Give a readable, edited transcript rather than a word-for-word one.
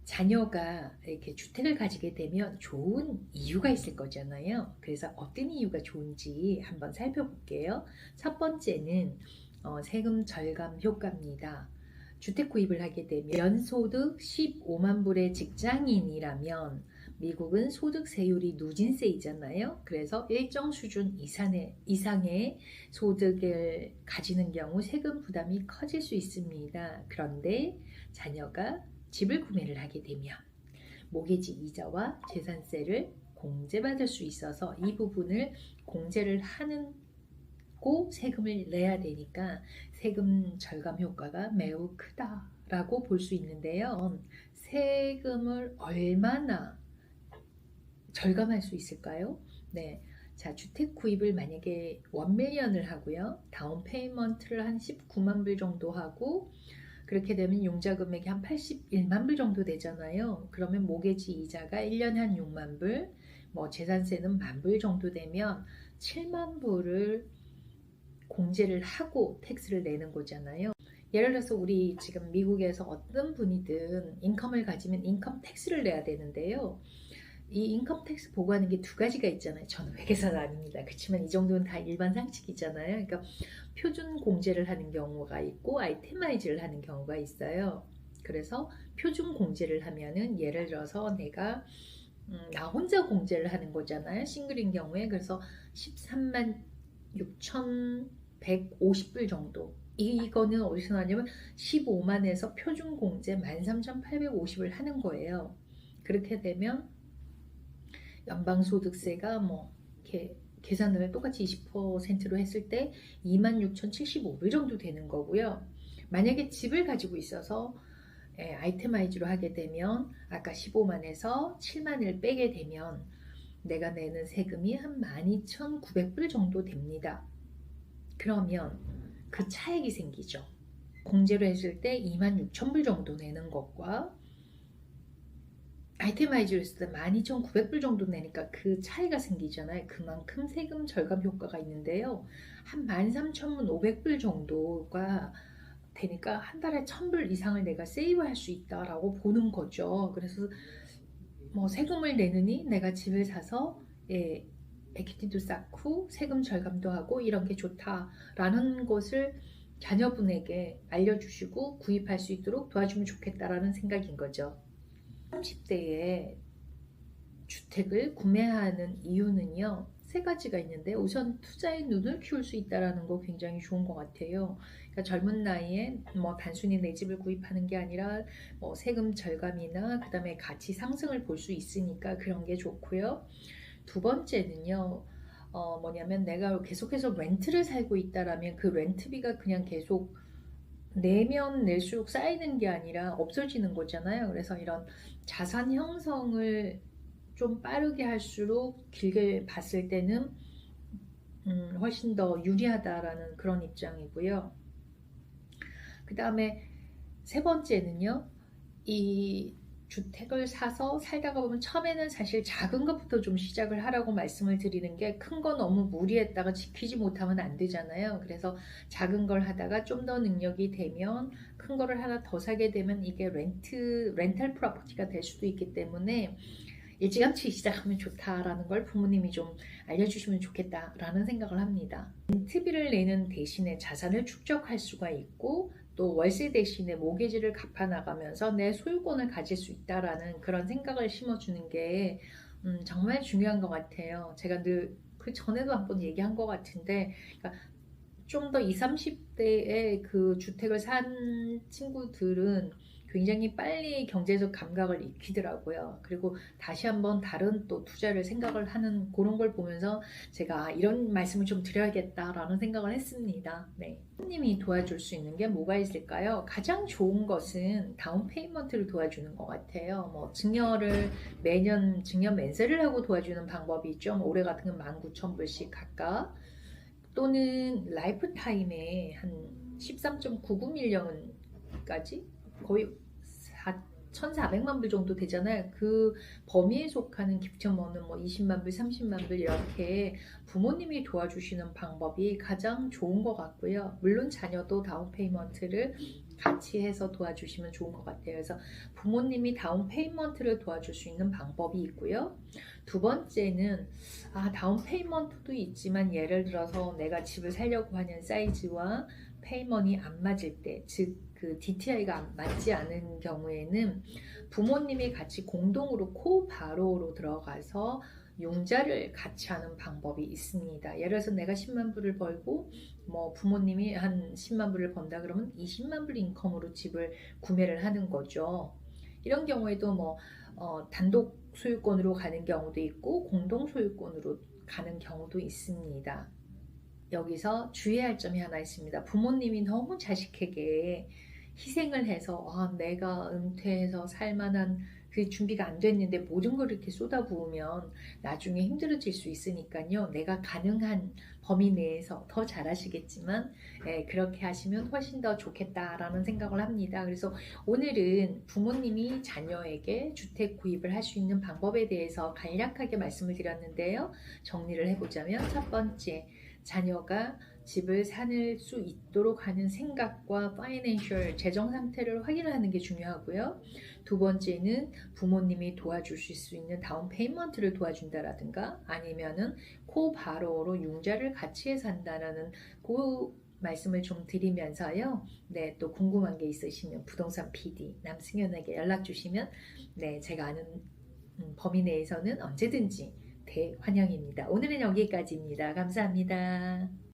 자녀가 이렇게 주택을 가지게 되면 좋은 이유가 있을 거잖아요. 그래서 어떤 이유가 좋은지 한번 살펴볼게요. 첫 번째는 세금 절감 효과입니다. 주택 구입을 하게 되면 연소득 15만 불의 직장인이라면 미국은 소득세율이 누진세이잖아요. 그래서 일정 수준 이상의 소득을 가지는 경우 세금 부담이 커질 수 있습니다. 그런데 자녀가 집을 구매를 하게 되면 모기지 이자와 재산세를 공제받을 수 있어서 이 부분을 공제를 하고 세금을 내야 되니까 세금 절감 효과가 매우 크다라고 볼 수 있는데요. 세금을 얼마나 절감할 수 있을까요? 네. 자, 주택 구입을 만약에 1밀리언을 하고요. 다운 페이먼트를 한 19만 불 정도 하고 그렇게 되면 융자 금액이 한 81만 불 정도 되잖아요. 그러면 모기지 이자가 1년에 한 6만 불, 재산세는 1만 불 정도 되면 7만 불을 공제를 하고 텍스를 내는 거잖아요. 예를 들어서 우리 지금 미국에서 어떤 분이든 인컴을 가지면 인컴 텍스를 내야 되는데요. 이 인컴 텍스 보고하는 게 두 가지가 있잖아요. 저는 회계사는 아닙니다. 그렇지만 이 정도는 다 일반 상식이잖아요. 그러니까 표준 공제를 하는 경우가 있고 아이템마이즈를 하는 경우가 있어요. 그래서 표준 공제를 하면은 예를 들어서 내가 나 혼자 공제를 하는 거잖아요. 싱글인 경우에. 그래서 13만 6,150불 정도. 이거는 어디서 나냐면 15만에서 표준 공제 13,850을 하는 거예요. 그렇게 되면 연방소득세가 이렇게 계산을 똑같이 20%로 했을 때 26,075불 정도 되는 거고요. 만약에 집을 가지고 있어서 아이템마이즈로 하게 되면 아까 15만에서 7만을 빼게 되면 내가 내는 세금이 한 12,900불 정도 됩니다. 그러면 그 차액이 생기죠. 공제로 했을 때 26,000불 정도 내는 것과 아이템마이즈로 했을 때 12,900불 정도 내니까 그 차이가 생기잖아요. 그만큼 세금 절감 효과가 있는데요. 한 13,500불 정도가 되니까 한 달에 1,000불 이상을 내가 세이브할 수 있다라고 보는 거죠. 그래서 세금을 내느니 내가 집을 사서 에퀴티도 쌓고 세금 절감도 하고 이런 게 좋다라는 것을 자녀분에게 알려주시고 구입할 수 있도록 도와주면 좋겠다라는 생각인 거죠. 30대에 주택을 구매하는 이유는요, 세 가지가 있는데 우선 투자의 눈을 키울 수 있다는 거 굉장히 좋은 것 같아요. 그러니까 젊은 나이에 단순히 내 집을 구입하는 게 아니라 세금 절감이나 그 다음에 가치 상승을 볼 수 있으니까 그런 게 좋고요. 두 번째는요, 뭐냐면 내가 계속해서 렌트를 살고 있다라면 그 렌트비가 그냥 계속 내면 낼수록 쌓이는 게 아니라 없어지는 거잖아요. 그래서 이런 자산 형성을 좀 빠르게 할수록 길게 봤을 때는 훨씬 더 유리하다라는 그런 입장이고요. 그 다음에 세 번째는요, 이 주택을 사서 살다가 보면 처음에는 사실 작은 것부터 좀 시작을 하라고 말씀을 드리는 게 큰 거 너무 무리했다가 지키지 못하면 안 되잖아요. 그래서 작은 걸 하다가 좀 더 능력이 되면 큰 거를 하나 더 사게 되면 이게 렌탈 프로퍼티가 될 수도 있기 때문에 일찌감치 시작하면 좋다라는 걸 부모님이 좀 알려주시면 좋겠다라는 생각을 합니다. 렌트비를 내는 대신에 자산을 축적할 수가 있고 또 월세 대신에 모기지를 갚아 나가면서 내 소유권을 가질 수 있다라는 그런 생각을 심어주는 게 정말 중요한 것 같아요. 제가 늘 그 전에도 한번 얘기한 것 같은데 그러니까 좀 더 20, 30대에 그 주택을 산 친구들은 굉장히 빨리 경제적 감각을 익히더라고요. 그리고 다시 한번 다른 또 투자를 생각을 하는 그런 걸 보면서 제가 이런 말씀을 좀 드려야겠다라는 생각을 했습니다. 네. 님이 도와줄 수 있는 게 뭐가 있을까요? 가장 좋은 것은 다운 페이먼트를 도와주는 것 같아요. 증여를 매년 증여 면세를 하고 도와주는 방법이 있죠. 올해 같은 건 19,000불씩 각각. 또는 라이프 타임에 한 13.99밀리언까지 거의 1,400만 불 정도 되잖아요. 그 범위에 속하는 기프트머는 뭐 20만 불, 30만 불 이렇게 부모님이 도와주시는 방법이 가장 좋은 것 같고요. 물론 자녀도 다운 페이먼트를 같이 해서 도와주시면 좋은 것 같아요. 그래서 부모님이 다운 페이먼트를 도와줄 수 있는 방법이 있고요. 두 번째는 다운 페이먼트도 있지만 예를 들어서 내가 집을 살려고 하는 사이즈와 페이먼이 안 맞을 때, 즉 그 DTI가 맞지 않은 경우에는 부모님이 같이 공동으로 코바로로 들어가서 융자를 같이 하는 방법이 있습니다. 예를 들어서 내가 10만 불을 벌고 뭐 부모님이 한 10만 불을 번다 그러면 20만 불 인컴으로 집을 구매를 하는 거죠. 이런 경우에도 뭐 단독 소유권으로 가는 경우도 있고 공동 소유권으로 가는 경우도 있습니다. 여기서 주의할 점이 하나 있습니다. 부모님이 너무 자식에게 희생을 해서 내가 은퇴해서 살만한 그 준비가 안 됐는데 모든 걸 이렇게 쏟아부으면 나중에 힘들어질 수 있으니까요. 내가 가능한 범위 내에서 더 잘하시겠지만 그렇게 하시면 훨씬 더 좋겠다라는 생각을 합니다. 그래서 오늘은 부모님이 자녀에게 주택 구입을 할 수 있는 방법에 대해서 간략하게 말씀을 드렸는데요. 정리를 해보자면 첫 번째, 자녀가 집을 살 수 있도록 하는 생각과 파이낸셜 재정 상태를 확인하는 게 중요하고요. 두 번째는 부모님이 도와주실 수 있는 다운 페이먼트를 도와준다라든가 아니면은 코바로로 융자를 같이 해서 한다라는 그 말씀을 좀 드리면서요. 네, 또 궁금한 게 있으시면 부동산 PD 남승현에게 연락 주시면 제가 아는 범위 내에서는 언제든지 대환영입니다. 오늘은 여기까지입니다. 감사합니다.